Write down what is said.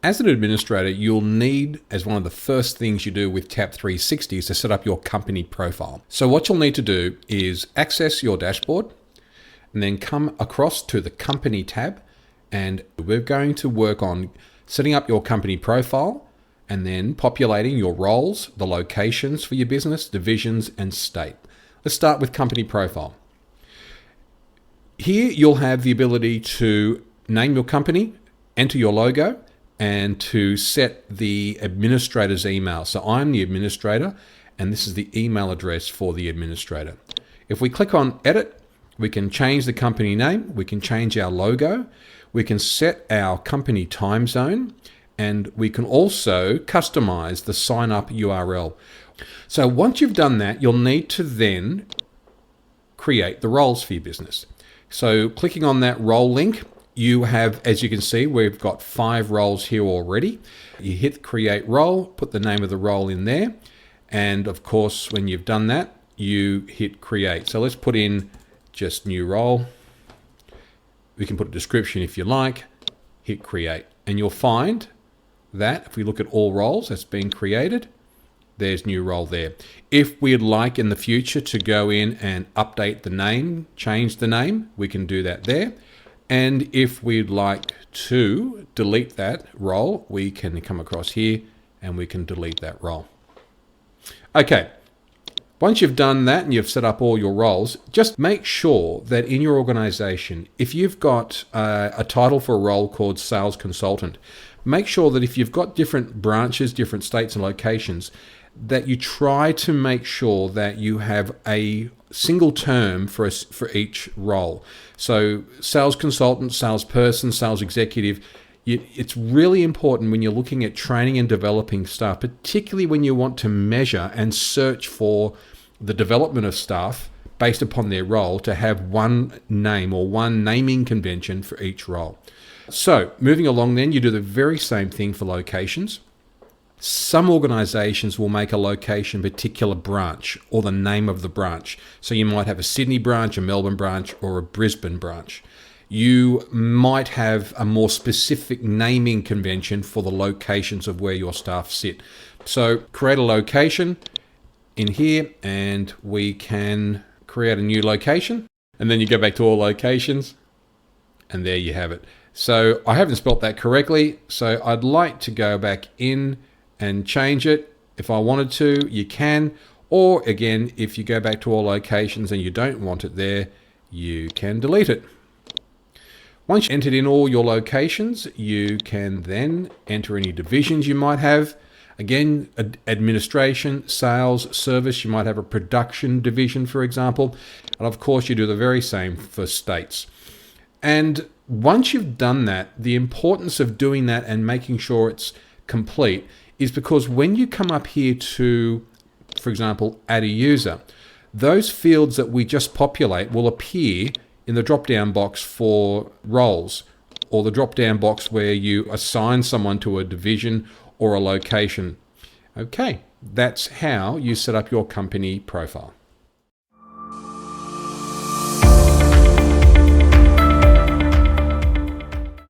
As an administrator, you'll need, as one of the first things you do with Tab 360, is to set up your company profile. So what you'll need to do is access your dashboard and then come across to the company tab, and we're going to work on setting up your company profile and then populating your roles, the locations for your business, divisions, and state. Let's start with company profile. Here you'll have the ability to name your company, enter your logo, and to set the administrator's email. So I'm the administrator, and this is the email address for the administrator. If we click on edit, we can change the company name, we can change our logo, we can set our company time zone, and we can also customize the sign up URL. So once you've done that, you'll need to then create the roles for your business. So clicking on that role link, you have, as you can see, we've got 5 roles here already. You hit create role, put the name of the role in there. And of course, when you've done that, you hit create. So let's put in just new role. We can put a description if you like, hit create. And you'll find that if we look at all roles that's been created, there's new role there. If we'd like in the future to go in and update the name, change the name, we can do that there. And if we'd like to delete that role, we can come across here and we can delete that role. Okay, once you've done that and you've set up all your roles, just make sure that in your organization, if you've got a title for a role called sales consultant, make sure that if you've got different branches, different states and locations, that you try to make sure that you have a single term for each role. So sales consultant, salesperson, sales executive, it's really important when you're looking at training and developing staff, particularly when you want to measure and search for the development of staff based upon their role, to have one name or one naming convention for each role. So moving along then, you do the very same thing for locations. Some organizations will make a location particular branch or the name of the branch. So you might have a Sydney branch, a Melbourne branch, or a Brisbane branch. You might have a more specific naming convention for the locations of where your staff sit. So create a location in here and we can create a new location. And then you go back to all locations and there you have it. So I haven't spelt that correctly. So I'd like to go back in and change it. If I wanted to, you can. Or again, if you go back to all locations and you don't want it there, you can delete it. Once you've entered in all your locations, you can then enter any divisions you might have. Again, administration, sales, service, you might have a production division, for example. And of course, you do the very same for states. And once you've done that, the importance of doing that and making sure it's complete is because when you come up here to, for example, add a user, those fields that we just populate will appear in the drop-down box for roles, or the drop-down box where you assign someone to a division or a location. Okay, that's how you set up your company profile.